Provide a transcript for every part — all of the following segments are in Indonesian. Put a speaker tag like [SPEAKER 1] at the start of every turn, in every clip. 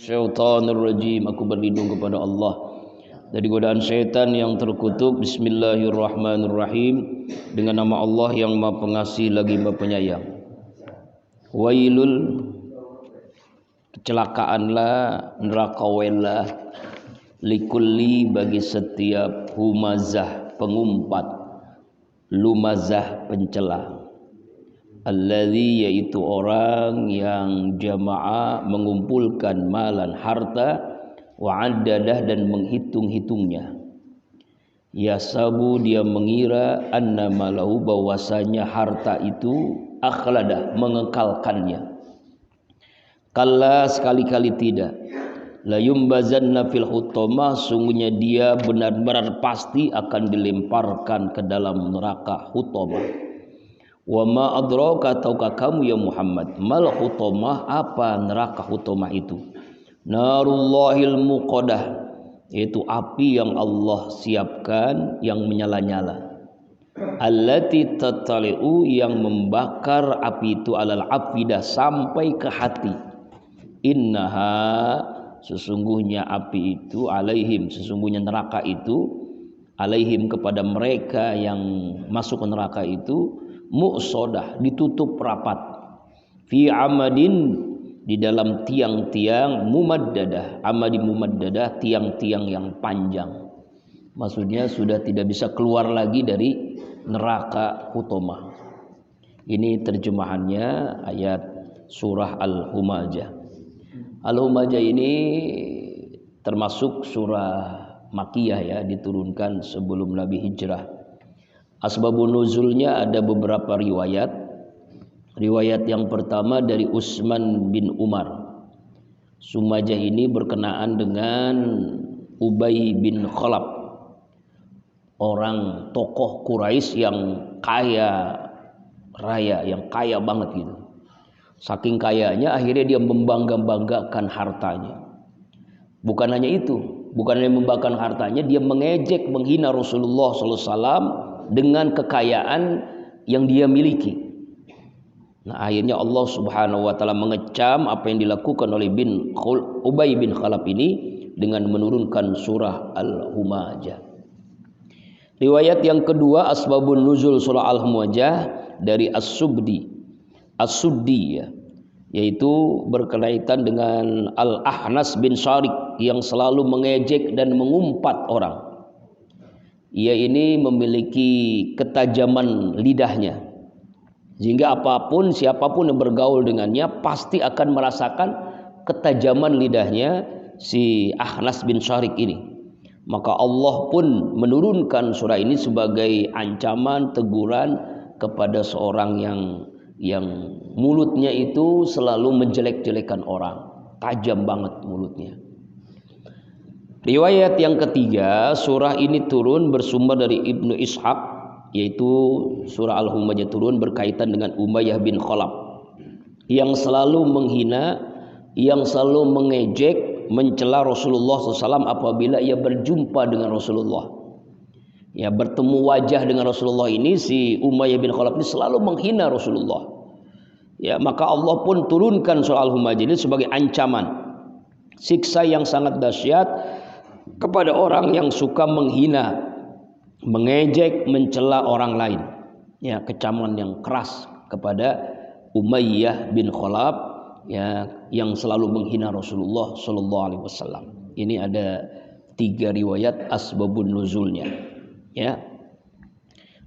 [SPEAKER 1] Syaitanir rajim. Aku berlindung kepada Allah dari godaan syaitan yang terkutuk. Bismillahirrahmanirrahim. Dengan nama Allah yang Maha Pengasih lagi Maha Penyayang. Wailul, kecelakaanlah, neraka welah, likulli, bagi setiap humazah, pengumpat, lumazah, pencela. Alladzi, yaitu orang yang jamaah, mengumpulkan malan, harta, wa addadah, dan menghitung-hitungnya. Yasabu, dia mengira, anna malahu, bahwasanya harta itu, akhladah, mengekalkannya. Kalla, sekali-kali tidak. La yumbazanna fil hutamah, sungguhnya dia benar-benar pasti akan dilemparkan ke dalam neraka hutamah. Wa ma adraka, tahukah kamu ya Muhammad, mal hutamah, apa neraka hutamah itu? Narullahil muqadah, yaitu api yang Allah siapkan yang menyala-nyala. Allati tattali'u, yang membakar api itu, alal afidah, sampai ke hati. Innaha, sesungguhnya api itu, alaihim, sesungguhnya neraka itu, alaihim, kepada mereka yang masuk ke neraka itu, mu'sodah, ditutup rapat, fi amadin, di dalam tiang-tiang, mumaddadah, amadi mumaddadah, tiang-tiang yang panjang. Maksudnya sudah tidak bisa keluar lagi dari neraka hutamah. Ini terjemahannya ayat surah Al-Humajah. Al-Humajah ini termasuk surah Makiyah ya, diturunkan sebelum Nabi hijrah. Asbabun nuzulnya ada beberapa riwayat. Riwayat yang pertama dari Utsman bin Umar. Sumajah ini berkenaan dengan Ubay bin Khalaf, orang tokoh Quraisy yang kaya raya, yang kaya banget gitu. Saking kayanya akhirnya dia membangga-banggakan hartanya. Bukan hanya itu, bukan hanya membanggakan hartanya, dia mengejek, menghina Rasulullah SAW dengan kekayaan yang dia miliki. Nah, akhirnya Allah Subhanahu wa taala mengecam apa yang dilakukan oleh Ubay bin Khalaf ini dengan menurunkan surah Al-Humajah. Riwayat yang kedua, asbabun nuzul surah Al-Humajah, dari As-Suddi ya, yaitu berkaitan dengan Al-Ahnas bin Syarik yang selalu mengejek dan mengumpat orang. Ia ini memiliki ketajaman lidahnya, sehingga apapun, siapapun yang bergaul dengannya pasti akan merasakan ketajaman lidahnya si Ahnas bin Syarik ini. Maka Allah pun menurunkan surah ini sebagai ancaman, teguran kepada seorang yang mulutnya itu selalu menjelek-jelekan orang, tajam banget mulutnya. Riwayat yang ketiga, surah ini turun bersumber dari Ibnu Ishaq, yaitu surah Al-Humajah turun berkaitan dengan Umayyah bin Khalaf yang selalu menghina, yang selalu mengejek, mencela Rasulullah SAW apabila ia berjumpa dengan Rasulullah. Ya, bertemu wajah dengan Rasulullah ini, si Umayyah bin Khalaf ini selalu menghina Rasulullah. Ya, maka Allah pun turunkan surah Al-Humajah ini sebagai ancaman, siksa yang sangat dahsyat kepada orang yang suka menghina, mengejek, mencela orang lain. Ya, kecaman yang keras kepada Umayyah bin Khalaf ya, yang selalu menghina Rasulullah sallallahu alaihi wasallam. Ini ada 3 riwayat asbabun nuzulnya. Ya.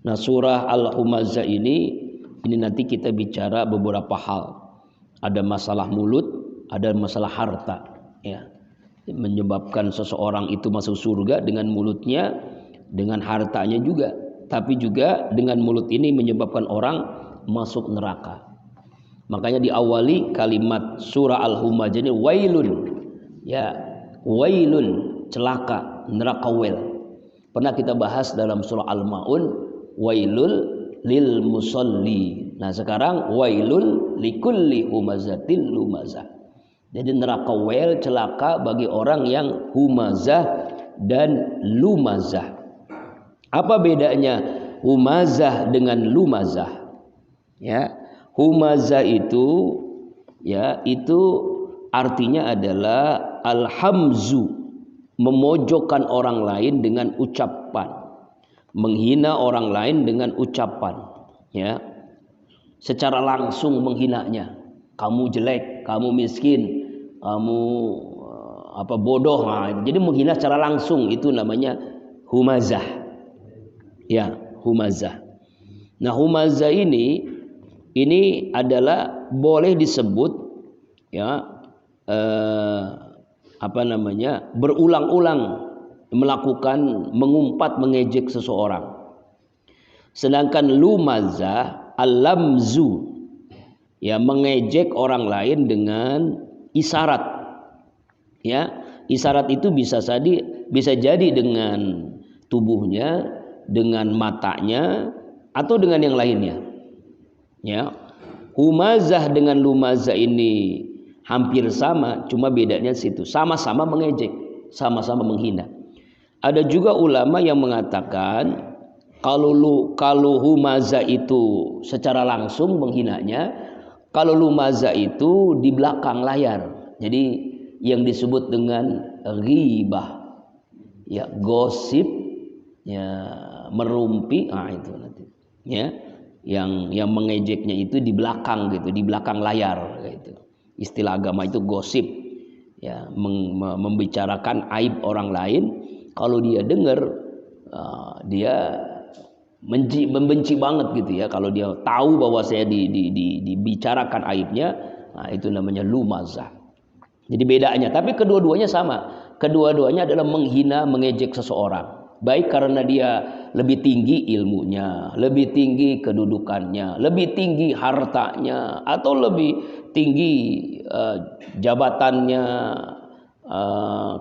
[SPEAKER 1] Nah, surah Al-Humazah ini nanti kita bicara beberapa hal. Ada masalah mulut, ada masalah harta, ya. Menyebabkan seseorang itu masuk surga dengan mulutnya, dengan hartanya juga, tapi juga dengan mulut ini menyebabkan orang masuk neraka. Makanya diawali kalimat surah Al-Humajah ini wailun, ya, wailun, celaka, neraka wel. Pernah kita bahas dalam surah Al-Maun, wailul lil musalli. Nah, sekarang wailul likulli humazatil lumazah. Jadi neraka wel, celaka bagi orang yang humazah dan lumazah. Apa bedanya humazah dengan lumazah? Ya, humazah itu ya, itu artinya adalah al-hamzu, memojokkan orang lain dengan ucapan, menghina orang lain dengan ucapan, ya, secara langsung menghinanya. Kamu jelek, kamu miskin, kamu bodoh. Nah, jadi menghina secara langsung itu namanya humazah. Ya, humazah. Nah, humazah ini adalah boleh disebut, ya, berulang-ulang melakukan mengumpat mengejek seseorang. Sedangkan lumazah, al-lamzu, ya, mengejek orang lain dengan isyarat. Ya, isyarat itu bisa jadi dengan tubuhnya, dengan matanya, atau dengan yang lainnya. Ya, humazah dengan lumazah ini hampir sama, cuma bedanya situ. Sama-sama mengejek, sama-sama menghina. Ada juga ulama yang mengatakan kalau humazah itu secara langsung menghinanya, kalau lumazah itu di belakang layar. Jadi yang disebut dengan ghibah, ya, gosip, ya, merumpi, itu nanti, ya, yang mengejeknya itu di belakang gitu, di belakang layar gitu. Istilah agama itu gosip, ya, membicarakan aib orang lain. Kalau dia dengar, dia membenci banget gitu, ya. Kalau dia tahu bahwa saya dibicarakan aibnya, nah itu namanya lumazah. Jadi bedanya, tapi kedua-duanya sama. Kedua-duanya adalah menghina, mengejek seseorang. Baik karena dia lebih tinggi ilmunya, lebih tinggi kedudukannya, lebih tinggi hartanya, atau lebih tinggi jabatannya,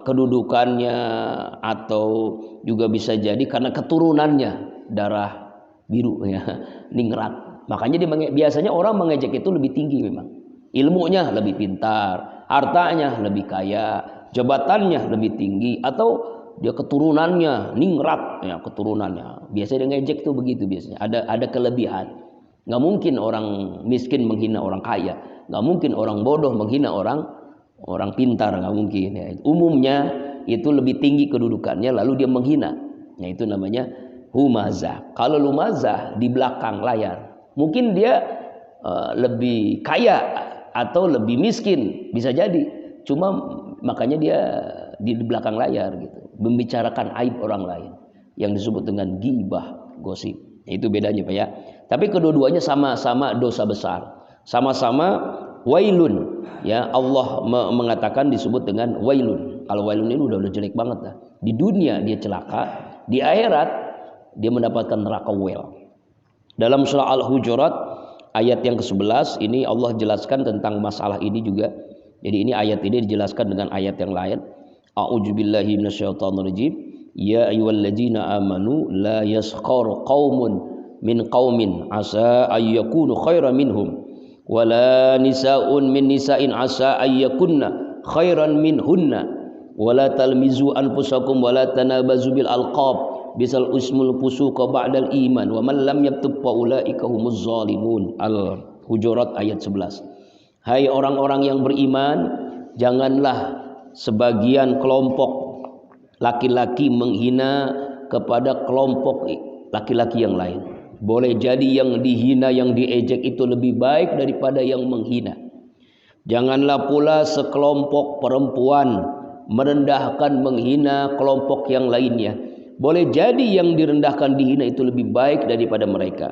[SPEAKER 1] kedudukannya, atau juga bisa jadi karena keturunannya darah biru, ya, ningrat. Makanya biasanya orang mengejek itu lebih tinggi memang. Ilmunya lebih pintar, hartanya lebih kaya, jabatannya lebih tinggi, atau dia keturunannya ningrat, ya, keturunannya. Biasanya dia ngejek tuh begitu biasanya. Ada kelebihan. Nggak mungkin orang miskin menghina orang kaya, nggak mungkin orang bodoh menghina orang pintar, nggak mungkin. Ya. Umumnya itu lebih tinggi kedudukannya, lalu dia menghina. Nah, itu namanya humazah. Kalau lumazah di belakang layar, mungkin dia lebih kaya atau lebih miskin, bisa jadi. Cuma makanya dia di belakang layar gitu, membicarakan aib orang lain, yang disebut dengan ghibah, gosip. Itu bedanya, Pak, ya. Tapi kedua-duanya sama-sama dosa besar, sama-sama wailun, ya. Allah mengatakan disebut dengan wailun. Kalau wailun ini udah jelek banget dah. Di dunia dia celaka, di akhirat dia mendapatkan neraka wail. Dalam surah Al-Hujurat ayat yang ke-11 ini Allah jelaskan tentang masalah ini juga. Jadi ini ayat ini dijelaskan dengan ayat yang lain. A'udzubillahi minasyaitonirrajim. Ya ayyuhalladzina amanu la yaskhar qaumun min qaumin asa ayyakunu khairan minhum wala nisaa'un min nisa'in asa ayyakunna khairan minhunna wala talmizu anfusakum wala tanabazu bil alqab bisal ismul fusuqa ba'dal iman wa man lam yatub fa ulaika humuz zalimun. Al-Hujurat ayat 11. Hai orang-orang yang beriman, janganlah sebagian kelompok laki-laki menghina kepada kelompok laki-laki yang lain. Boleh jadi yang dihina, yang diejek itu lebih baik daripada yang menghina. Janganlah pula sekelompok perempuan merendahkan, menghina kelompok yang lainnya. Boleh jadi yang direndahkan, dihina itu lebih baik daripada mereka.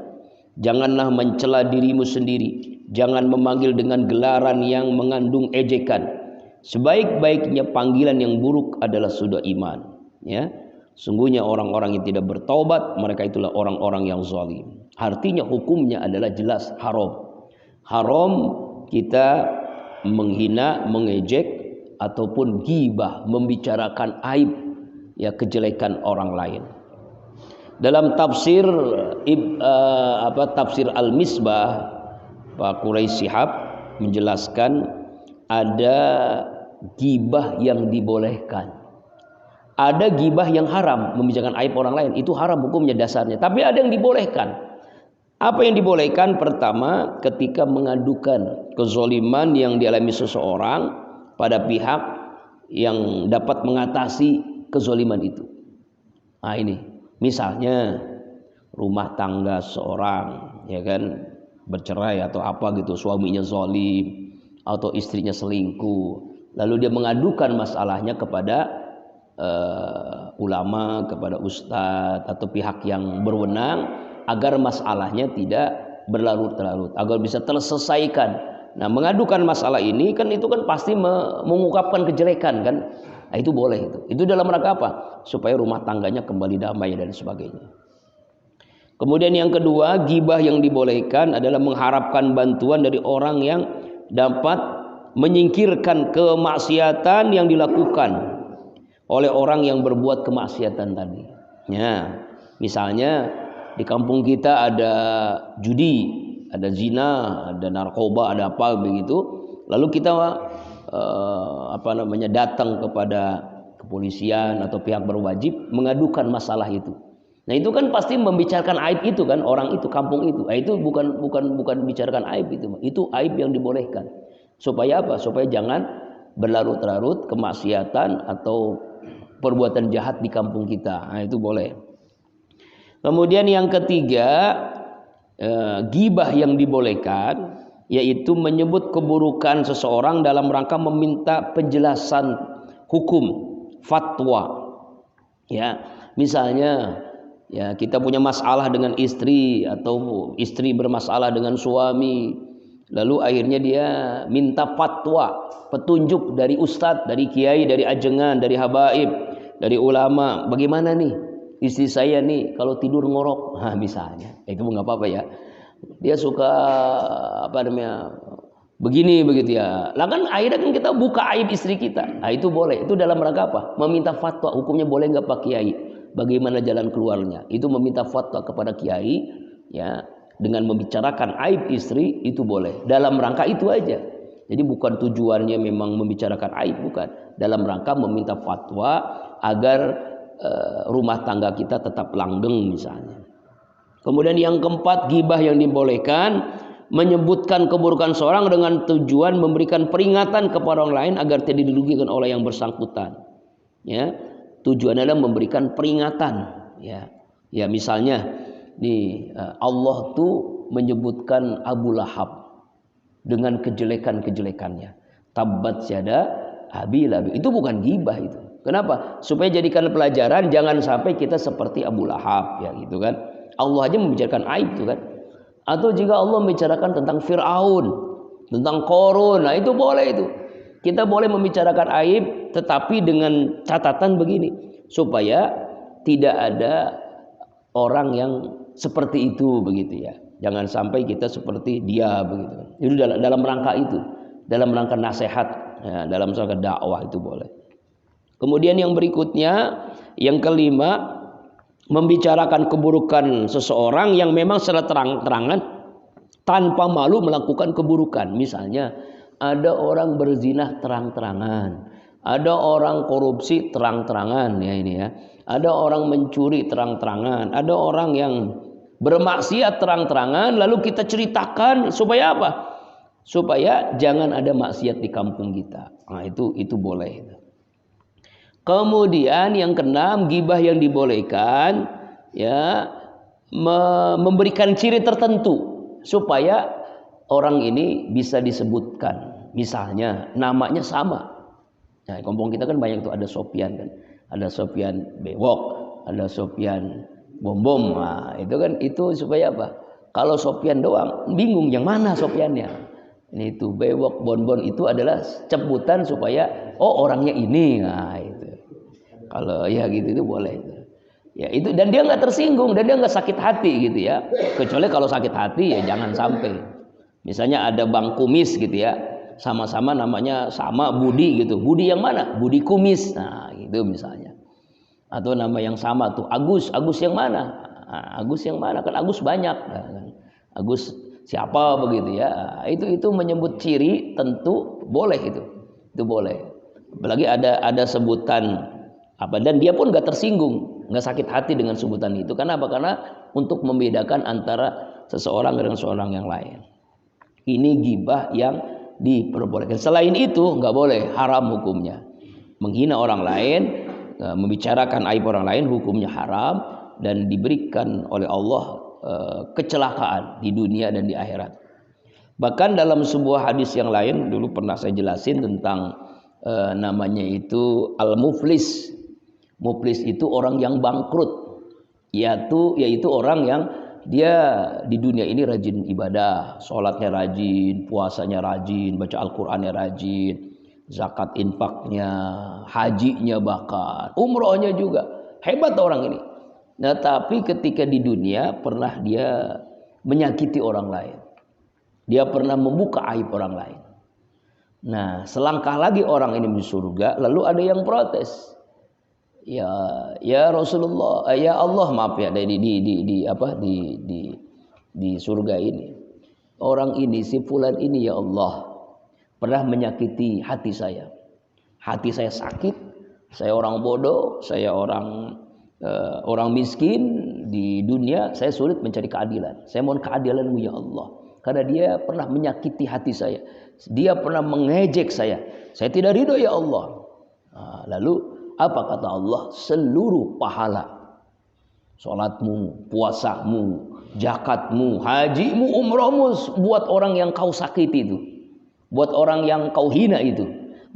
[SPEAKER 1] Janganlah mencela dirimu sendiri. Jangan memanggil dengan gelaran yang mengandung ejekan. Sebaik-baiknya panggilan yang buruk adalah sudah iman, ya. Sungguhnya orang-orang yang tidak bertaubat, mereka itulah orang-orang yang zalim. Artinya hukumnya adalah jelas haram. Haram kita menghina, mengejek, ataupun ghibah, membicarakan aib, ya, kejelekan orang lain. Dalam tafsir tafsir Al-Misbah, Pak Quraisy Shihab menjelaskan ada ghibah yang dibolehkan, ada ghibah yang haram, membicarakan aib orang lain, itu haram hukumnya dasarnya. Tapi ada yang dibolehkan. Apa yang dibolehkan? Pertama, ketika mengadukan kezoliman yang dialami seseorang pada pihak yang dapat mengatasi kezoliman itu. Nah ini misalnya rumah tangga seorang, ya kan, bercerai atau apa gitu, suaminya zalim atau istrinya selingkuh, lalu dia mengadukan masalahnya kepada ulama, kepada ustadz atau pihak yang berwenang agar masalahnya tidak berlarut-larut, agar bisa terselesaikan. Nah, mengadukan masalah ini kan itu kan pasti mengungkapkan kejelekan kan. Nah, itu boleh itu. Itu dalam rangka apa? Supaya rumah tangganya kembali damai dan sebagainya. Kemudian yang kedua, ghibah yang dibolehkan adalah mengharapkan bantuan dari orang yang dapat menyingkirkan kemaksiatan yang dilakukan oleh orang yang berbuat kemaksiatan tadi. Ya, misalnya di kampung kita ada judi, ada zina, ada narkoba, ada apa begitu. Lalu kita datang kepada kepolisian atau pihak berwajib mengadukan masalah itu. Nah, itu kan pasti membicarakan aib itu kan, orang itu, kampung itu. Nah, itu bukan bicarakan aib itu. Itu aib yang dibolehkan. Supaya apa? Supaya jangan berlarut-larut kemaksiatan atau perbuatan jahat di kampung kita. Nah, itu boleh. Kemudian yang ketiga, ghibah yang dibolehkan yaitu menyebut keburukan seseorang dalam rangka meminta penjelasan hukum, fatwa. Ya, misalnya ya kita punya masalah dengan istri atau istri bermasalah dengan suami, lalu akhirnya dia minta fatwa, petunjuk dari ustadz, dari kiai, dari ajengan, dari habaib, dari ulama. Bagaimana nih istri saya nih kalau tidur ngorok? Nah, misalnya itu nggak apa-apa ya. Dia suka begini begitu ya. Lah kan akhirnya kan kita buka aib istri kita. Nah, itu boleh. Itu dalam rangka apa? Meminta fatwa. Hukumnya boleh nggak Pak Kiai? Bagaimana jalan keluarnya? Itu meminta fatwa kepada kiai, ya, dengan membicarakan aib istri itu boleh. Dalam rangka itu aja. Jadi bukan tujuannya memang membicarakan aib, bukan. Dalam rangka meminta fatwa agar rumah tangga kita tetap langgeng misalnya. Kemudian yang keempat, ghibah yang dibolehkan menyebutkan keburukan seorang dengan tujuan memberikan peringatan kepada orang lain agar tidak dirugikan oleh yang bersangkutan. Ya, tujuannya adalah memberikan peringatan. Ya, ya misalnya nih Allah tuh menyebutkan Abu Lahab dengan kejelekan-kejelekannya. Tabbat yada Abi Lahab. Itu bukan ghibah itu. Kenapa? Supaya jadikan pelajaran jangan sampai kita seperti Abu Lahab, ya gitu kan. Allah aja membicarakan aib itu kan. Atau jika Allah membicarakan tentang Fir'aun, tentang Qarun, nah itu boleh itu. Kita boleh membicarakan aib tetapi dengan catatan begini, supaya tidak ada orang yang seperti itu begitu ya. Jangan sampai kita seperti dia begitu. Itu dalam rangka itu, dalam rangka nasihat, ya, dalam rangka dakwah itu boleh. Kemudian yang berikutnya, yang kelima, membicarakan keburukan seseorang yang memang secara terang-terangan tanpa malu melakukan keburukan. Misalnya ada orang berzina terang-terangan, ada orang korupsi terang-terangan, ya ini ya. Ada orang mencuri terang-terangan, ada orang yang bermaksiat terang-terangan, lalu kita ceritakan supaya apa? Supaya jangan ada maksiat di kampung kita. Nah, itu boleh. Kemudian yang keenam, ghibah yang dibolehkan ya memberikan ciri tertentu supaya orang ini bisa disebutkan. Misalnya namanya sama. Nah, kampung kita kan banyak tuh, ada Sopyan kan. Ada Sopyan Bewok, ada Sopyan Bom-bom. Nah, itu supaya apa? Kalau Sopyan doang bingung yang mana Sopyannya. Ini itu Bewok, Bon-bon itu adalah sebutan supaya orangnya ini. Nah, itu. Kalau ya gitu itu boleh. Ya itu, dan dia nggak tersinggung dan dia nggak sakit hati gitu ya. Kecuali kalau sakit hati ya jangan sampai. Misalnya ada Bang Kumis gitu ya, sama-sama namanya sama Budi gitu. Budi yang mana? Budi Kumis. Nah, gitu misalnya. Atau nama yang sama tuh Agus yang mana? Nah, Agus yang mana? Kan Agus banyak. Nah, Agus siapa begitu ya. Itu menyebut ciri tentu boleh itu. Itu boleh. Apalagi ada sebutan apa, dan dia pun nggak tersinggung, nggak sakit hati dengan sebutan itu. Karena apa? Karena untuk membedakan antara seseorang dengan seseorang yang lain. Ini ghibah yang diperbolehkan. Selain itu nggak boleh, haram hukumnya. Menghina orang lain, membicarakan aib orang lain hukumnya haram dan diberikan oleh Allah kecelakaan di dunia dan di akhirat. Bahkan dalam sebuah hadis yang lain dulu pernah saya jelasin tentang namanya itu al-muflis. Muflis itu orang yang bangkrut, yaitu orang yang dia di dunia ini rajin ibadah, sholatnya rajin, puasanya rajin, baca Al-Qur'annya rajin, zakat infaknya, hajinya bahkan, umrohnya juga. Hebat orang ini. Nah, tapi ketika di dunia pernah dia menyakiti orang lain. Dia pernah membuka aib orang lain. Nah, selangkah lagi orang ini di surga, lalu ada yang protes. Ya Rasulullah, ya Allah, maaf ya, di surga ini. Orang ini, si fulan ini ya Allah, pernah menyakiti hati saya. Hati saya sakit, saya orang bodoh, saya orang miskin di dunia, saya sulit mencari keadilan. Saya mohon keadilan-Mu ya Allah. Karena dia pernah menyakiti hati saya. Dia pernah mengejek saya. Saya tidak ridho ya Allah. Nah, lalu apa kata Allah? Seluruh pahala salatmu, puasamu, zakatmu, hajimu, umrohmu buat orang yang kau sakiti itu, buat orang yang kau hina itu.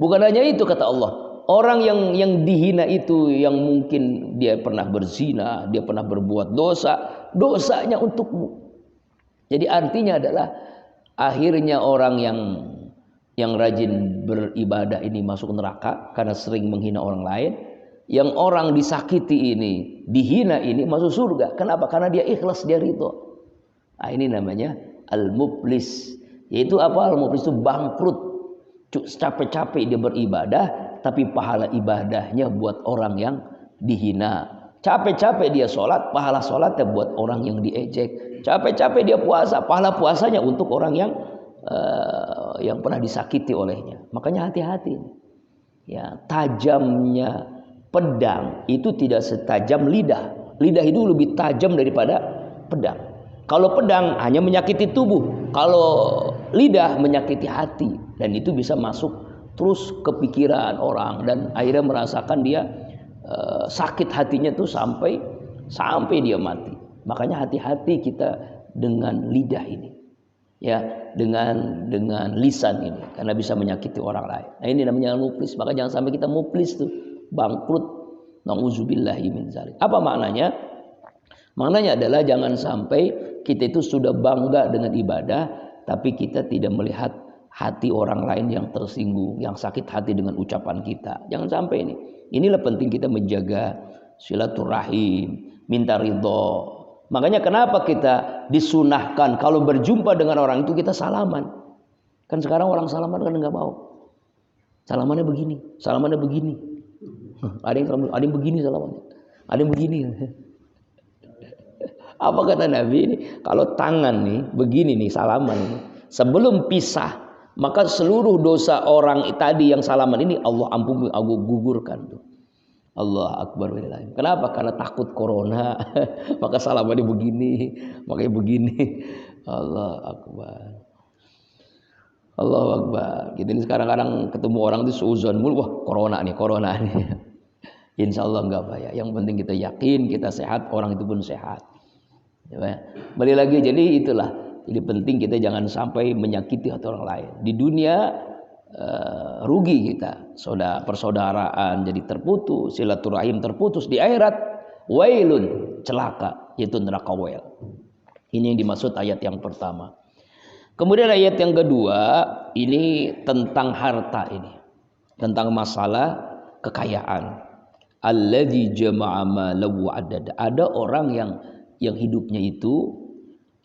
[SPEAKER 1] Bukan hanya itu kata Allah, orang yang dihina itu yang mungkin dia pernah berzina, dia pernah berbuat dosa, dosanya untukmu. Jadi artinya adalah akhirnya orang yang rajin beribadah ini masuk neraka karena sering menghina orang lain. Yang orang disakiti ini, dihina ini masuk surga. Kenapa? Karena dia ikhlas, dia ridho. Nah, ini namanya al-muflis. Yaitu apa? Al-muflis itu bangkrut. Capek-capek dia beribadah, tapi pahala ibadahnya buat orang yang dihina. Capek-capek dia sholat, pahala sholatnya buat orang yang diejek. Capek-capek dia puasa, pahala puasanya untuk orang yang pernah disakiti olehnya. Makanya hati-hati. Ya, tajamnya pedang itu tidak setajam lidah. Lidah itu lebih tajam daripada pedang. Kalau pedang hanya menyakiti tubuh, kalau lidah menyakiti hati, dan itu bisa masuk terus ke pikiran orang dan akhirnya merasakan dia sakit hatinya tuh sampai dia mati. Makanya hati-hati kita dengan lidah ini, ya, dengan lisan ini, karena bisa menyakiti orang lain. Nah, ini namanya muflis. Maka jangan sampai kita muflis tuh, bangkrut. Nauzubillahi min dzalik. Apa maknanya? Maknanya adalah jangan sampai kita itu sudah bangga dengan ibadah, tapi kita tidak melihat hati orang lain yang tersinggung, yang sakit hati dengan ucapan kita. Jangan sampai ini. Inilah penting kita menjaga silaturahim, minta ridho. Makanya kenapa kita disunahkan kalau berjumpa dengan orang itu kita salaman. Kan sekarang orang salaman kan nggak mau. Salamannya begini, salamannya begini. Ada yang begini salamannya, ada yang begini. Apa kata Nabi ini? Kalau tangan nih begini nih salaman ini, sebelum pisah, maka seluruh dosa orang tadi yang salaman ini Allah ampuni, Allah gugurkan tuh. Allah Akbar. Kenapa? Karena takut corona. Maka salamannya begini, makanya begini. Allah Akbar. Allah Akbar. Kita ini sekarang-kadang ketemu orang itu seuzon mulu, wah corona nih. Insya Allah enggak bahaya. Yang penting kita yakin kita sehat, orang itu pun sehat. Balik lagi, jadi itulah. Jadi penting kita jangan sampai menyakiti hati orang lain. Di dunia rugi kita, persaudaraan jadi terputus, silaturahim terputus. Di akhirat wailun, celaka, yaitu neraka wail. Ini yang dimaksud ayat yang pertama. Kemudian ayat yang kedua ini tentang harta ini, tentang masalah kekayaan. Alladzi jama'a malahu adada. Ada orang yang hidupnya itu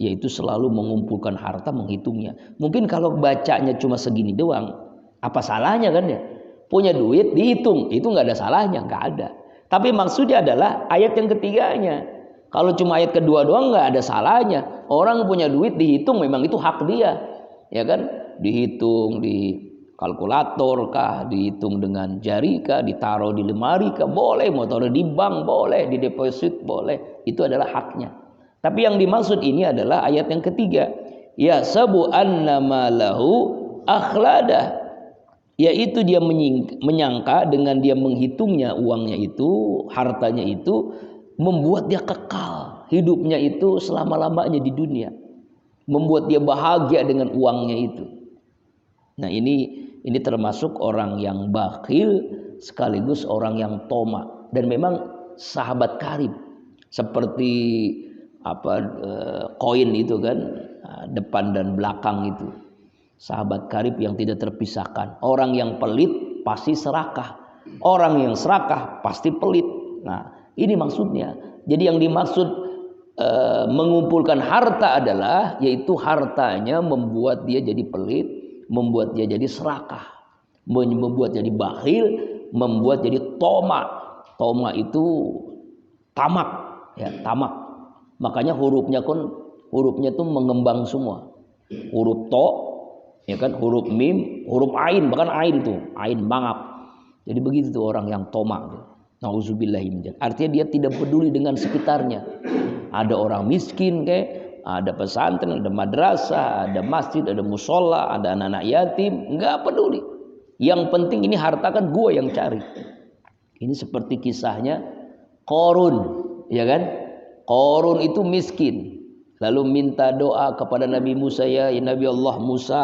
[SPEAKER 1] yaitu selalu mengumpulkan harta, menghitungnya. Mungkin kalau bacanya cuma segini doang, apa salahnya kan ya? Punya duit dihitung, itu nggak ada salahnya, nggak ada. Tapi maksudnya adalah ayat yang ketiganya. Kalau cuma ayat kedua doang nggak ada salahnya. Orang punya duit dihitung, memang itu hak dia, ya kan? Dihitung di kalkulator kah, dihitung dengan jari kah, ditaruh di lemari kah, boleh. Mau taruh di bank boleh, di deposit boleh. Itu adalah haknya. Tapi yang dimaksud ini adalah ayat yang ketiga. Ya sabu annama lahu akhlada, yaitu dia menyangka dengan dia menghitungnya uangnya itu, hartanya itu, membuat dia kekal hidupnya itu selama-lamanya di dunia, membuat dia bahagia dengan uangnya itu. Nah ini termasuk orang yang bakhil sekaligus orang yang toma, dan memang sahabat karib seperti koin itu kan, depan dan belakang itu sahabat karib yang tidak terpisahkan. Orang yang pelit pasti serakah, orang yang serakah pasti pelit. Nah ini maksudnya. Jadi yang dimaksud mengumpulkan harta adalah yaitu hartanya membuat dia jadi pelit, membuat dia jadi serakah, membuat jadi bakhil, membuat jadi toma. Toma itu tamak, ya tamak. Makanya hurufnya itu mengembang semua. Huruf to, ya kan, huruf mim, huruf ain, bahkan ain tuh, ain mangap. Jadi begitu tuh orang yang toma tuh. Nauzubillahi. Artinya dia tidak peduli dengan sekitarnya. Ada orang miskin kayak, ada pesantren, ada madrasah, ada masjid, ada musola, ada anak-anak yatim, nggak peduli. Yang penting ini harta kan gue yang cari. Ini seperti kisahnya Qarun, ya kan? Qarun itu miskin, lalu minta doa kepada Nabi Musa, ya Nabi Allah Musa,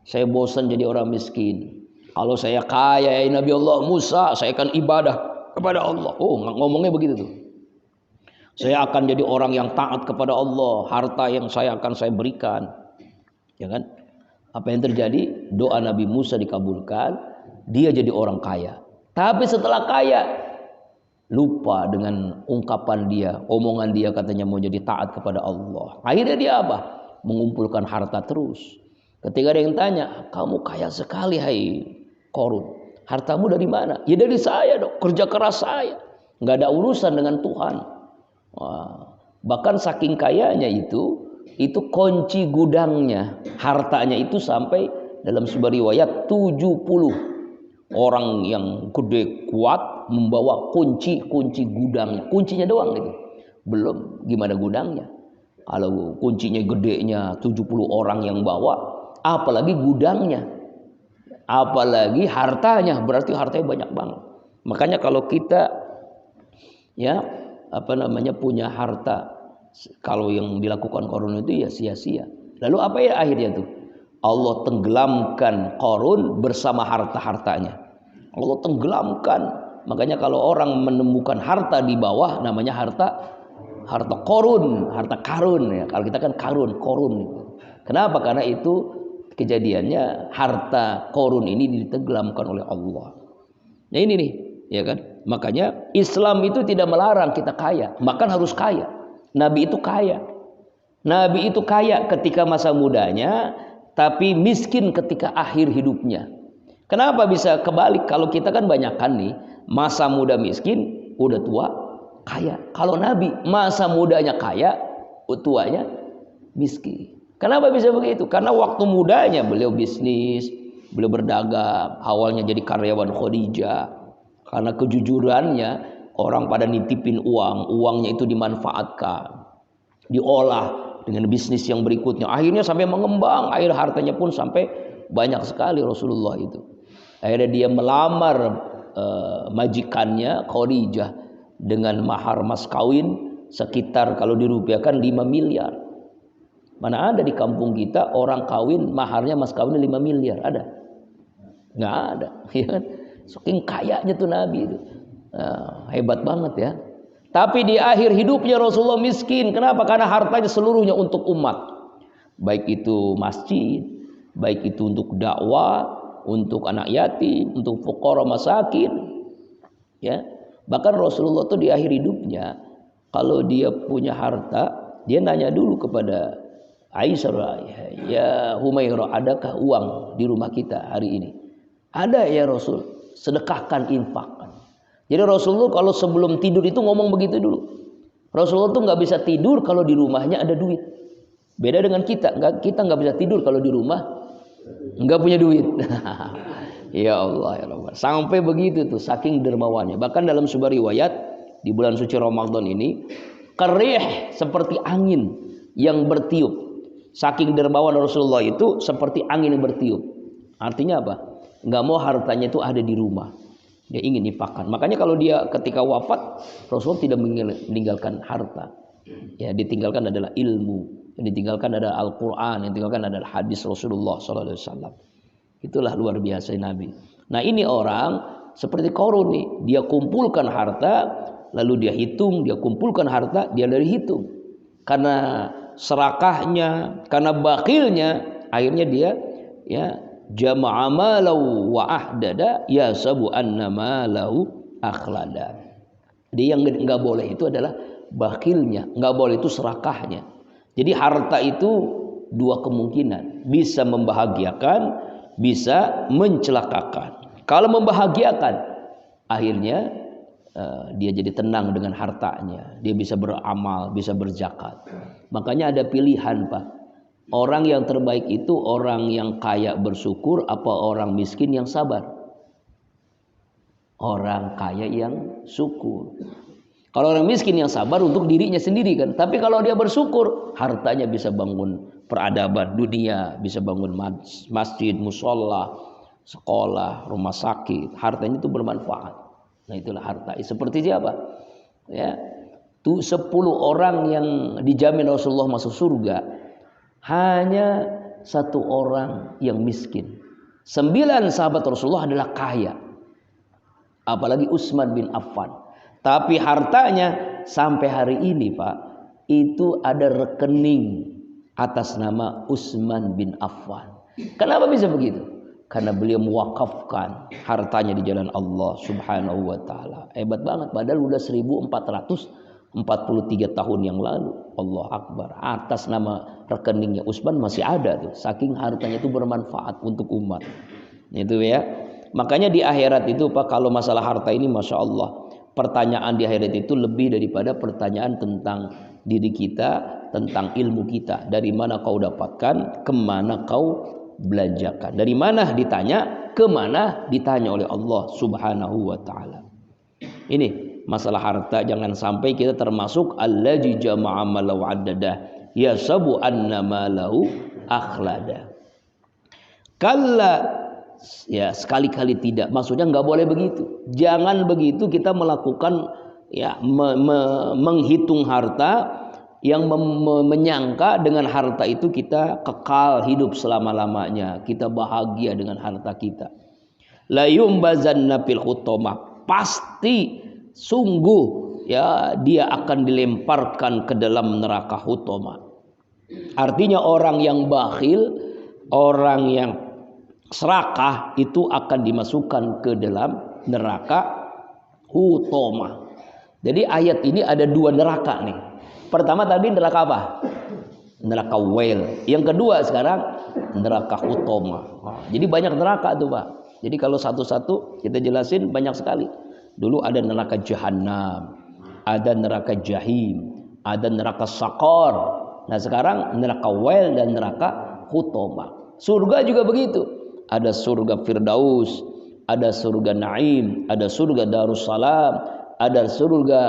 [SPEAKER 1] saya bosan jadi orang miskin. Kalau saya kaya, ya Nabi Allah Musa, saya akan ibadah kepada Allah. Oh, ngomongnya begitu tuh. Saya akan jadi orang yang taat kepada Allah, harta yang saya berikan. Ya kan? Apa yang terjadi? Doa Nabi Musa dikabulkan, dia jadi orang kaya. Tapi setelah kaya, lupa dengan ungkapan dia, omongan dia katanya mau jadi taat kepada Allah. Akhirnya dia apa? Mengumpulkan harta terus. Ketika ada yang tanya, kamu kaya sekali hai Qarun, hartamu dari mana? Ya dari saya dong, kerja keras saya. Nggak ada urusan dengan Tuhan. Wah, bahkan saking kayanya itu kunci gudangnya, hartanya itu sampai dalam sebuah riwayat 70 orang yang gede kuat membawa kunci gudangnya. Kuncinya doang gitu. Belum gimana gudangnya. Kalau kuncinya gedenya 70 orang yang bawa, apalagi gudangnya. Apalagi hartanya, berarti hartanya banyak banget. Makanya kalau kita punya harta, kalau yang dilakukan Qarun itu ya sia-sia. Lalu apa ya akhirnya tuh? Allah tenggelamkan Qarun bersama harta-hartanya. Allah tenggelamkan. Makanya kalau orang menemukan harta di bawah namanya harta Qarun, harta karun ya. Kalau kita kan Qarun. Kenapa? Karena itu kejadiannya harta Qarun ini ditenggelamkan oleh Allah. Nah ini nih, ya kan? Makanya Islam itu tidak melarang kita kaya, bahkan harus kaya. Nabi itu kaya. Nabi itu kaya ketika masa mudanya, tapi miskin ketika akhir hidupnya. Kenapa bisa kebalik? Kalau kita kan banyakan nih, masa muda miskin, udah tua kaya. Kalau Nabi masa mudanya kaya, tuanya miskin. Kenapa bisa begitu? Karena waktu mudanya beliau bisnis, beliau berdagang, awalnya jadi karyawan Khadijah. Karena kejujurannya, orang pada nitipin uangnya itu dimanfaatkan, diolah dengan bisnis yang berikutnya. Akhirnya sampai mengembang, akhir hartanya pun sampai banyak sekali Rasulullah itu. Akhirnya dia melamar majikannya Khadijah dengan mahar mas kawin sekitar kalau dirupiahkan 5 miliar. Mana ada di kampung kita orang kawin maharnya mas kawin 5 miliar? Ada? Nggak ada. Ya kan? Saking kayanya tuh Nabi itu. Hebat banget ya. Tapi di akhir hidupnya Rasulullah miskin. Kenapa? Karena hartanya seluruhnya untuk umat. Baik itu masjid, baik itu untuk dakwah, untuk anak yatim, untuk fuqara masakin. Ya. Bahkan Rasulullah tuh di akhir hidupnya, kalau dia punya harta, dia nanya dulu kepada Aisyah, ya Humairah, adakah uang di rumah kita hari ini? Ada ya Rasul, sedekahkan, infakkan. Jadi Rasulullah kalau sebelum tidur itu ngomong begitu dulu. Rasulullah tuh nggak bisa tidur kalau di rumahnya ada duit. Beda dengan kita nggak bisa tidur kalau di rumah nggak punya duit. Ya Allah, ya Allah. Sampai begitu tuh, saking dermawannya. Bahkan dalam sebuah riwayat di bulan suci Ramadan ini, kerih seperti angin yang bertiup. Saking dermawan Rasulullah itu seperti angin yang bertiup. Artinya apa? Nggak mau hartanya itu ada di rumah. Dia ingin infakkan. Makanya kalau dia ketika wafat, Rasulullah tidak meninggalkan harta. Ya, ditinggalkan adalah ilmu, yang ditinggalkan adalah Al-Quran, yang ditinggalkan adalah hadis Rasulullah SAW. Itulah luar biasa Nabi. Nah ini orang seperti Qarun nih, dia kumpulkan harta, lalu dia hitung, dia kumpulkan harta, dia dari hitung. Karena serakahnya, karena bakhilnya, akhirnya dia ya jama'a malahu wa ahdada yasabu anna malahu akhlada. Dia yang nggak boleh itu adalah bakhilnya, nggak boleh itu serakahnya. Jadi harta itu dua kemungkinan, bisa membahagiakan, bisa mencelakakan. Kalau membahagiakan, akhirnya dia jadi tenang dengan hartanya, dia bisa beramal, bisa berzakat. Makanya ada pilihan, Pak. Orang yang terbaik itu orang yang kaya bersyukur apa orang miskin yang sabar? Orang kaya yang syukur. Kalau orang miskin yang sabar untuk dirinya sendiri kan. Tapi kalau dia bersyukur, hartanya bisa bangun peradaban dunia, bisa bangun masjid, musola, sekolah, rumah sakit. Hartanya itu bermanfaat. Nah itulah harta. Seperti siapa? Ya, tuh 10 orang yang dijamin Rasulullah masuk surga, hanya 1 orang yang miskin. 9 sahabat Rasulullah adalah kaya. Apalagi Utsman bin Affan. Tapi hartanya sampai hari ini Pak, itu ada rekening atas nama Utsman bin Affan. Kenapa bisa begitu? Karena beliau mewakafkan hartanya di jalan Allah Subhanahu wa taala. Hebat banget, padahal udah 1443 tahun yang lalu. Allah Akbar. Atas nama rekeningnya Utsman masih ada tuh. Saking hartanya itu bermanfaat untuk umat. Itu ya. Makanya di akhirat itu Pak, kalau masalah harta ini Masya Allah, pertanyaan di akhirat itu lebih daripada pertanyaan tentang diri kita, tentang ilmu kita. Dari mana kau dapatkan, kemana kau belanjakan. Dari mana ditanya, kemana ditanya oleh Allah Subhanahu wa ta'ala. Ini masalah harta, jangan sampai kita termasuk allazi jama'a malahu addadah yasabu anna malahu akhlada. Kalla, ya sekali-kali tidak, maksudnya nggak boleh begitu. Jangan begitu kita melakukan ya menghitung harta yang menyangka dengan harta itu kita kekal hidup selama-lamanya, kita bahagia dengan harta kita. La yumbazanna fil hutamah, pasti sungguh ya dia akan dilemparkan ke dalam neraka hutamah. Artinya orang yang bakhil, orang yang serakah itu akan dimasukkan ke dalam neraka hutamah. Jadi ayat ini ada 2 neraka nih. Pertama tadi neraka apa? Neraka wail. Yang kedua sekarang neraka hutamah. Jadi banyak neraka tuh Pak. Jadi kalau satu-satu kita jelasin banyak sekali. Dulu ada neraka jahanam, ada neraka jahim, ada neraka sakor. Nah sekarang neraka wail dan neraka hutamah. Surga juga begitu. Ada surga Firdaus, ada surga Naim, ada surga Darussalam, ada surga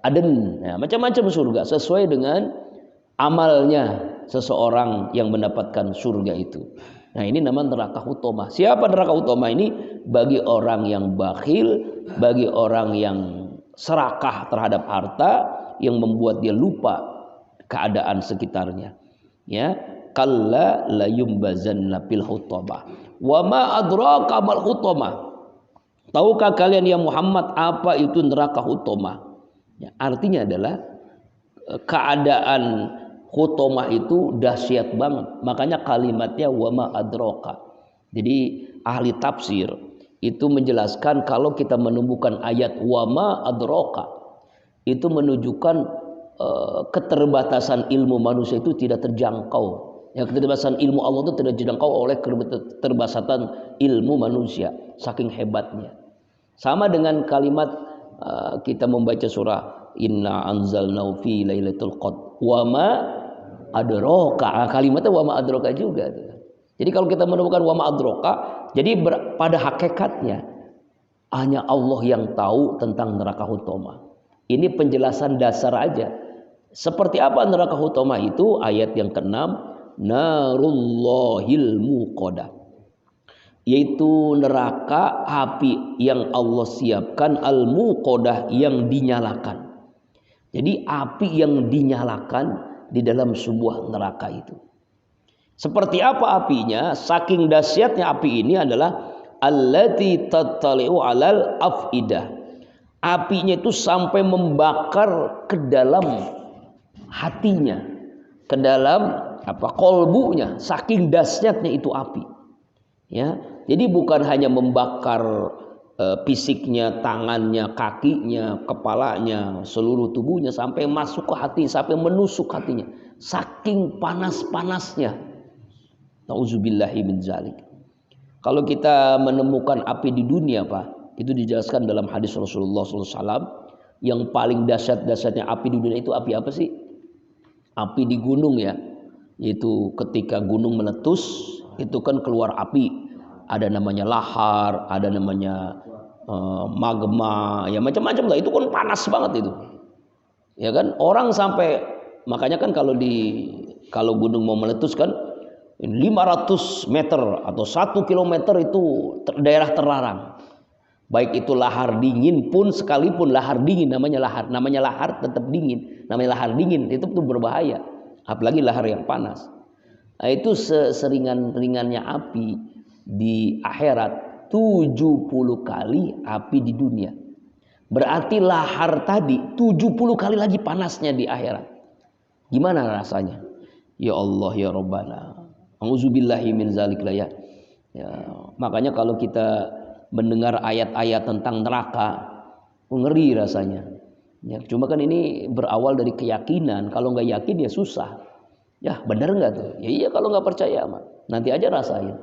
[SPEAKER 1] Aden. Nah, macam-macam surga sesuai dengan amalnya seseorang yang mendapatkan surga itu. Nah ini namanya neraka hutamah. Siapa neraka hutamah ini? Bagi orang yang bakhil, bagi orang yang serakah terhadap harta, yang membuat dia lupa keadaan sekitarnya. Ya, kalla la yumbazanna fil hutamah. Wa ma adraka mal hutamah. Tahukah kalian ya Muhammad apa itu neraka hutamah? Ya, artinya adalah keadaan hutamah itu dahsyat banget. Makanya kalimatnya wa ma adraka. Jadi ahli tafsir itu menjelaskan kalau kita menemukan ayat wa ma adraka, itu menunjukkan keterbatasan ilmu manusia itu tidak terjangkau. Ya, keterbatasan ilmu Allah itu tidak terjangkau oleh keterbatasan ilmu manusia, saking hebatnya. Sama dengan kalimat kita membaca surah inna anzalnahu fi lailatul qadr wa ma adraka. Kalimatnya wa ma adraka juga. Jadi kalau kita menemukan wa ma adraka, jadi pada hakikatnya hanya Allah yang tahu tentang neraka hutamah. Ini penjelasan dasar aja. Seperti apa neraka hutamah itu? Ayat yang ke-6, narullahil muqadah. yaitu neraka api yang Allah siapkan, al-muqadah yang dinyalakan. Jadi api yang dinyalakan di dalam sebuah neraka itu. Seperti apa apinya? Saking dahsyatnya api ini adalah allati tattali'u 'alal afidah. Apinya itu sampai membakar ke dalam hatinya, ke dalam kolbunya, saking dahsyatnya itu api. Ya, jadi bukan hanya membakar fisiknya, tangannya, kakinya, kepalanya, seluruh tubuhnya sampai masuk ke hati, sampai menusuk hatinya. Saking panas-panasnya. Nauzubillahi min dzalik. Kalau kita menemukan api di dunia, Pak, itu dijelaskan dalam hadis Rasulullah SAW. Yang paling dahsyat-dahsyatnya api di dunia itu api apa sih? Api di gunung ya. Yaitu ketika gunung meletus, itu kan keluar api. Ada namanya lahar, ada namanya magma, ya macam-macam lah. Itu kan panas banget itu. Ya kan? Orang sampai, makanya kan kalau gunung mau meletus kan 500 meter atau 1 kilometer itu daerah terlarang. Baik itu lahar dingin pun, sekalipun lahar dingin, namanya lahar tetap dingin, namanya lahar dingin itu tuh berbahaya, apalagi lahar yang panas. Nah, itu seringan-ringannya api di akhirat 70 kali api di dunia. Berarti lahar tadi 70 kali lagi panasnya di akhirat. Gimana rasanya? Ya Allah ya Rabbana. Auzubillahi min dzalik ya. Makanya kalau kita mendengar ayat-ayat tentang neraka, ngeri rasanya. Ya, cuma kan ini berawal dari keyakinan. Kalau nggak yakin ya susah. Ya benar nggak tuh? Ya iya kalau nggak percaya mah. Nanti aja rasain.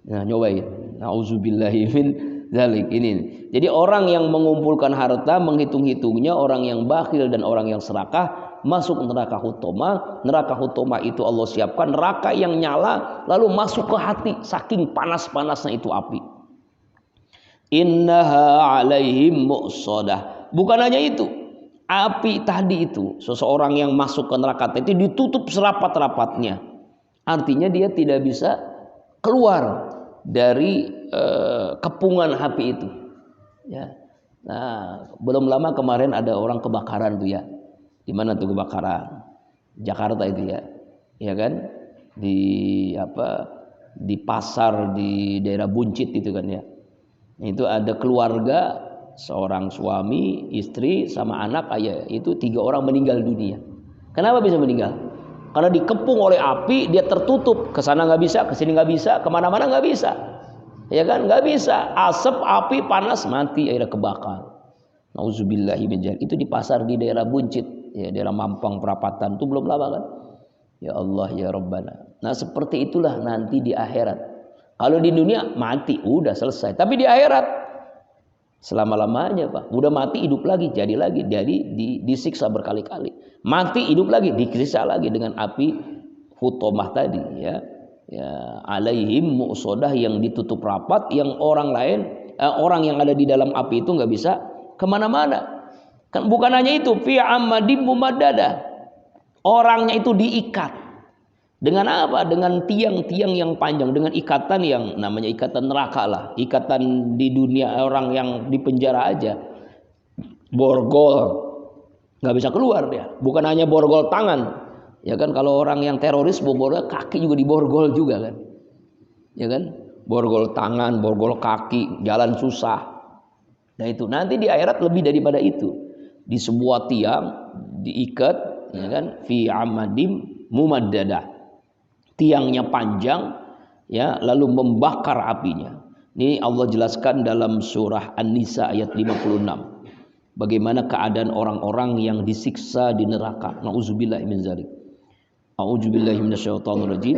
[SPEAKER 1] Nah nyobain. Nauzubillahi min dzalik ini. Jadi orang yang mengumpulkan harta, menghitung-hitungnya, orang yang bakhil dan orang yang serakah masuk neraka hutoma. Neraka hutoma itu Allah siapkan neraka yang nyala lalu masuk ke hati, saking panas-panasnya itu api. Innaha 'alaihim mu'sadah. Bukan hanya itu, api tadi itu seseorang yang masuk ke neraka itu ditutup serapat-rapatnya. Artinya dia tidak bisa keluar dari kepungan api itu. Ya. Nah, belum lama kemarin ada orang kebakaran tuh ya. Di mana tuh kebakaran? Jakarta itu ya. Ya kan? Di pasar di daerah Buncit itu kan ya. Itu ada keluarga, seorang suami, istri sama anak, ayah, itu 3 orang meninggal dunia. Kenapa bisa meninggal? Karena dikepung oleh api, dia tertutup, ke sana nggak bisa, ke sini nggak bisa, kemana-mana nggak bisa. Ya kan? Nggak bisa. Asap, api, panas, mati, akhirnya kebakar. Nauzubillahi min dzalik. Itu di pasar di daerah Buncit, ya daerah Mampang Perapatan, itu belum lama kan? Ya Allah ya Rabbana. Nah seperti itulah nanti di akhirat. Kalau di dunia mati udah selesai, tapi di akhirat selama-lamanya Pak. Udah mati hidup lagi, jadi disiksa berkali-kali. Mati hidup lagi, disiksa lagi dengan api hutomah tadi ya. Ya, alaihim mu'sodah yang ditutup rapat, yang orang yang ada di dalam api itu nggak bisa kemana-mana. Kan bukan hanya itu, fi amadim mumaddada. Orangnya itu diikat. Dengan apa? Dengan tiang-tiang yang panjang, dengan ikatan yang namanya ikatan neraka lah. Ikatan di dunia orang yang di penjara aja. Borgol. Nggak bisa keluar dia. Bukan hanya borgol tangan. Ya kan kalau orang yang teroris borgol kaki juga diborgol juga kan. Ya kan? Borgol tangan, borgol kaki, jalan susah. Nah itu nanti di akhirat lebih daripada itu. Di sebuah tiang diikat, ya kan? Fi amadim mumaddadah. Tiangnya panjang, ya, lalu membakar apinya. Ini Allah jelaskan dalam surah An-Nisa ayat 56. Bagaimana keadaan orang-orang yang disiksa di neraka. Nauzubillahi min dzalik. A'udzubillahi minasyaitonir rajim.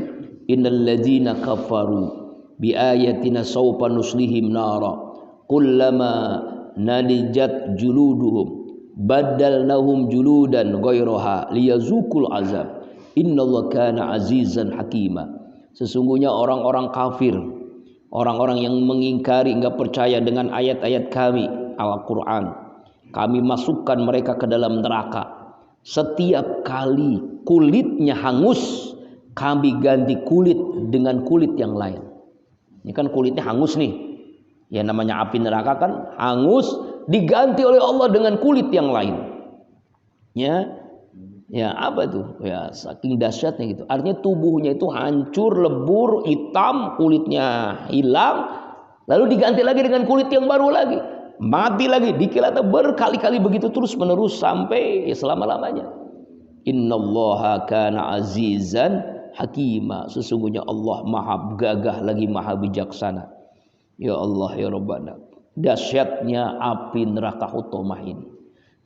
[SPEAKER 1] Innal ladzina kafaru bi ayatina sawfa nuslihim nara kullama nadijat juluduhum badalnahum juludan ghairaha liyazuqul azab. Innallaha kana azizan hakima. Sesungguhnya orang-orang kafir, orang-orang yang mengingkari, enggak percaya dengan ayat-ayat kami, Al-Qur'an, kami masukkan mereka ke dalam neraka. Setiap kali kulitnya hangus, kami ganti kulit dengan kulit yang lain. Ini kan kulitnya hangus nih. Ya namanya api neraka kan hangus, diganti oleh Allah dengan kulit yang lain. Ya. Ya apa tuh? Ya saking dahsyatnya gitu. Artinya tubuhnya itu hancur, lebur, hitam, kulitnya hilang, lalu diganti lagi dengan kulit yang baru lagi. Mati lagi, dikilata berkali-kali begitu terus menerus sampai selama-lamanya. Innallaha kana azizan hakima. Sesungguhnya Allah maha gagah lagi maha bijaksana. Ya Allah ya Rabbana. Dahsyatnya api neraka hutomah ini.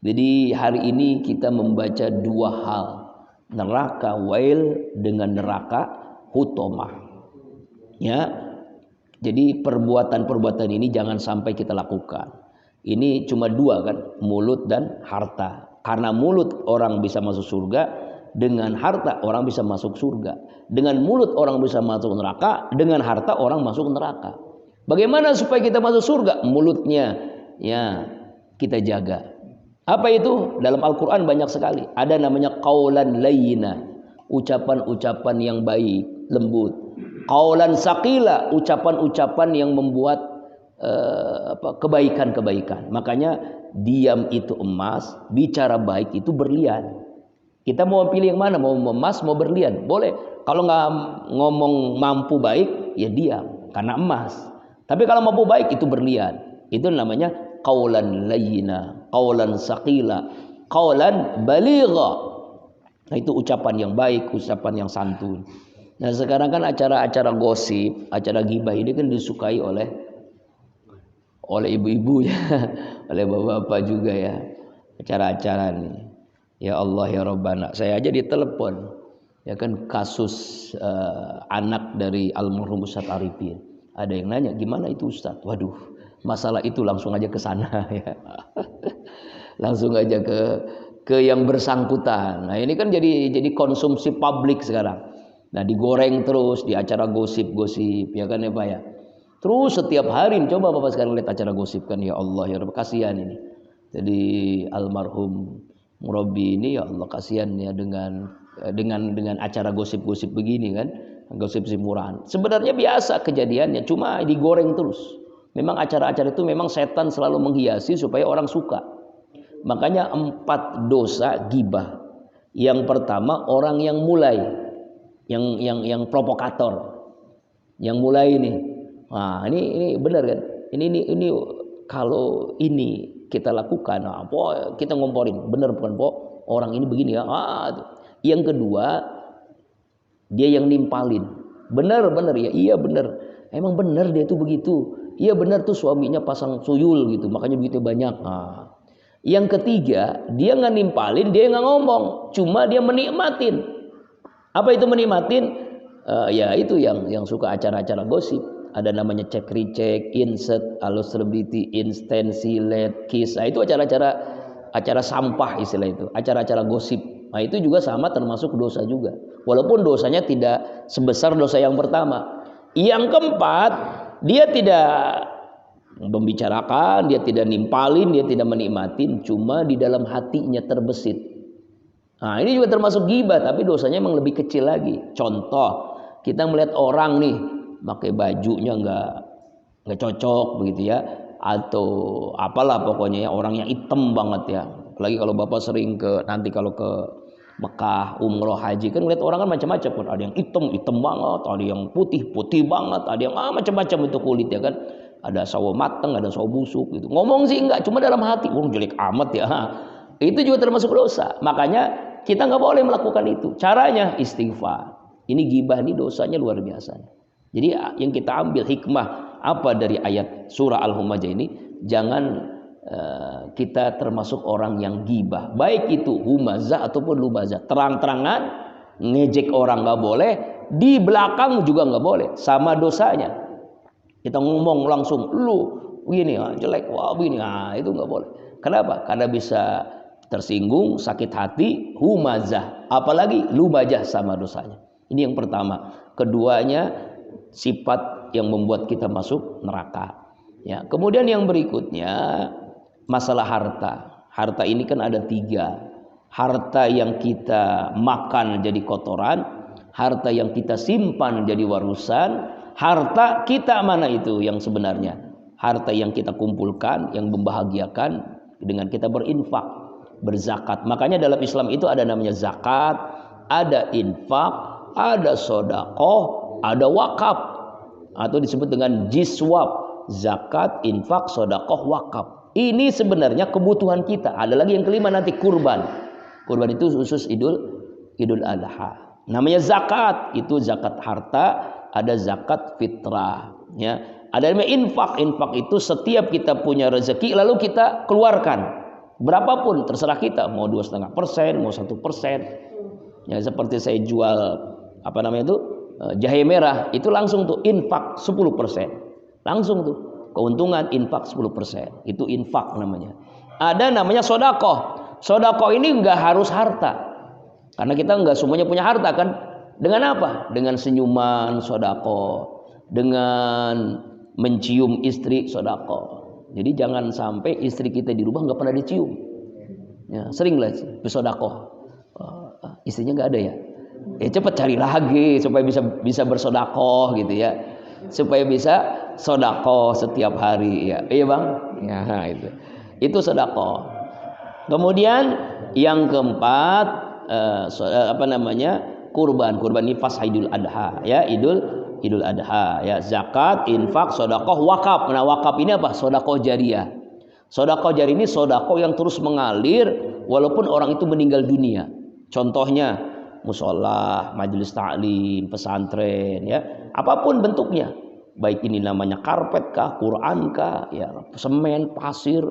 [SPEAKER 1] Jadi hari ini kita membaca dua hal, neraka wail dengan neraka hutomah. Ya, jadi perbuatan-perbuatan ini jangan sampai kita lakukan. Ini cuma dua kan, mulut dan harta. Karena mulut orang bisa masuk surga, dengan harta orang bisa masuk surga. Dengan mulut orang bisa masuk neraka, dengan harta orang masuk neraka. Bagaimana supaya kita masuk surga? Mulutnya ya kita jaga. Apa itu? Dalam Al-Quran banyak sekali. Ada namanya qaulan layyina, ucapan-ucapan yang baik, lembut. Qaulan saqila, ucapan-ucapan yang membuat kebaikan-kebaikan. Makanya diam itu emas, bicara baik itu berlian. Kita mau pilih yang mana? Mau emas, mau berlian? Boleh. Kalau nggak ngomong mampu baik, ya diam karena emas. Tapi kalau mampu baik itu berlian. Itu namanya qaulan layyina, qaulan saqila, qaulan baligha. Nah, itu ucapan yang baik, ucapan yang santun. Nah, sekarang kan acara-acara gosip, acara gibah ini kan disukai oleh ibu-ibu ya, oleh bapak-bapak juga ya. Acara-acara ini. Ya Allah ya Rabbana, saya aja ditelepon. Ya kan kasus anak dari almarhum Ustaz Arifin. Ada yang nanya, "Gimana itu Ustaz?" Waduh, masalah itu langsung aja ke sana ya. Langsung aja ke yang bersangkutan. Nah, ini kan jadi konsumsi publik sekarang. Nah, digoreng terus di acara gosip-gosip ya kan ya Pak ya. Terus setiap hari coba Bapak sekarang lihat acara gosip kan, ya Allah ya Rabb, kasihan ini. Jadi almarhum Murabi ini ya Allah kasihan ya dengan acara gosip-gosip begini kan. Gosip murahan. Sebenarnya biasa kejadiannya, cuma digoreng terus. Memang acara-acara itu memang setan selalu menghiasi supaya orang suka. Makanya 4 dosa gibah. Yang pertama orang yang mulai, yang provokator, yang mulai ini. Nah, ini benar kan? Ini kalau ini kita lakukan, nah, kita ngomporin, benar bukan orang ini begini ya. Yang kedua dia yang nimpalin. Benar ya, iya benar. Emang benar dia itu begitu. Iya benar tuh suaminya pasang tuyul gitu, makanya begitu banyak. Nah, yang ketiga, dia nggak nimpalin, dia nggak ngomong, cuma dia menikmatin. Apa itu menikmatin? Ya itu yang suka acara-acara gosip. Ada namanya cek recheck, insert, halo celebrity, instansi, let, kiss. Nah, itu acara sampah istilah itu, acara-acara gosip. Nah, itu juga sama termasuk dosa juga. Walaupun dosanya tidak sebesar dosa yang pertama. Yang keempat, dia tidak membicarakan, dia tidak nimpalin, dia tidak menikmatin, cuma di dalam hatinya terbesit. Nah, ini juga termasuk ghibah, tapi dosanya memang lebih kecil lagi. Contoh, kita melihat orang nih pakai bajunya nggak cocok begitu ya, atau apalah pokoknya ya, orang yang hitam banget ya. Apalagi kalau Bapak sering nanti kalau ke Mekah, umroh, haji kan ngeliat orang kan macam-macam kan, ada yang hitam banget, ada yang putih banget, ada yang macam-macam itu kulit ya kan, ada sawo mateng, ada sawo busuk gitu. Ngomong sih enggak, cuma dalam hati, jelek amat ya. Itu juga termasuk dosa. Makanya kita nggak boleh melakukan itu. Caranya istighfar. Ini ghibah, ini dosanya luar biasa. Jadi yang kita ambil hikmah apa dari ayat surah Al-Humazah ini, jangan kita termasuk orang yang gibah, baik itu humazah ataupun lumazah. Terang-terangan ngejek orang nggak boleh, di belakang juga nggak boleh, sama dosanya. Kita ngomong langsung, lu gini jelek, wah begini, itu nggak boleh. Kenapa? Karena bisa tersinggung, sakit hati, humazah, apalagi lumazah sama dosanya. Ini yang pertama. Keduanya sifat yang membuat kita masuk neraka. Ya, kemudian yang berikutnya masalah harta. Harta ini kan ada 3. Harta yang kita makan jadi kotoran, harta yang kita simpan jadi warusan, Harta kita mana itu yang sebenarnya? Harta yang kita kumpulkan, yang membahagiakan dengan kita berinfak, berzakat. Makanya dalam Islam itu ada namanya zakat, ada infak, ada sedekah, ada wakaf, atau disebut dengan jiswab. Zakat, infak, sedekah, wakaf. Ini sebenarnya kebutuhan kita. Ada lagi yang kelima nanti kurban. Kurban itu khusus Idul Adha. Namanya zakat, itu zakat harta, ada zakat fitrah, ya. Ada namanya infak. Infak itu setiap kita punya rezeki lalu kita keluarkan. Berapapun terserah kita, mau 2,5%, mau 1%. Ya, seperti saya jual apa namanya itu? Jahe merah, itu langsung tuh infak 10%. Langsung tuh keuntungan infak 10%. Itu infak namanya. Ada namanya sedekah. Sedekah ini enggak harus harta. Karena kita enggak semuanya punya harta kan. Dengan apa? Dengan senyuman sedekah, dengan mencium istri sedekah. Jadi jangan sampai istri kita di rumah enggak pernah dicium. Ya, seringlah bersedekah. Istrinya enggak ada ya. Cepat cari lagi supaya bisa bersedekah gitu ya. Supaya bisa sedekah setiap hari ya. Iya Bang? Ya, itu. Itu sedekah. Kemudian yang keempat kurban. Kurban ini pas Idul Adha ya, Idul Adha ya. Zakat, infak, sedekah, wakaf. Nah, wakaf ini apa? Sedekah jariyah. Sedekah jariyah ini sedekah yang terus mengalir walaupun orang itu meninggal dunia. Contohnya mushola, majelis ta'lim, pesantren ya. Apapun bentuknya. Baik ini namanya karpet kah, Quran kah, ya, semen, pasir,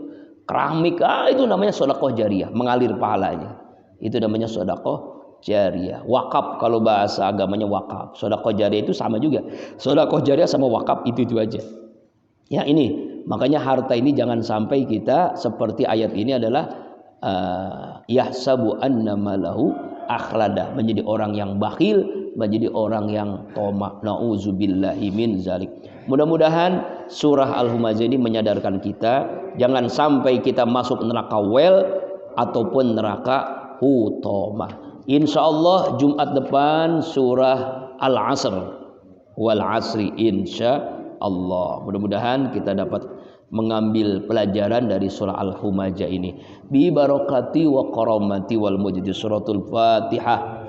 [SPEAKER 1] keramik, itu namanya sedekah jariyah, mengalir pahalanya. Itu namanya sedekah jariyah. Wakaf kalau bahasa agamanya wakaf. Sedekah jariyah itu sama juga. Sedekah jariyah sama wakaf itu aja. Ya ini, makanya harta ini jangan sampai kita seperti ayat ini adalah yahsabu annama lahu akhlada, menjadi orang yang bakhil, menjadi orang yang tamak. Nauzubillahi min zalik. Mudah-mudahan surah Al-Humazah ini menyadarkan kita jangan sampai kita masuk neraka wel ataupun neraka hutamah. Insyaallah Jumat depan surah Al-Asr, wal asri insyaallah. Mudah-mudahan kita dapat mengambil pelajaran dari surah Al-Humazah ini. Bi barakati wa karamati wal mujdi suratul Fatihah.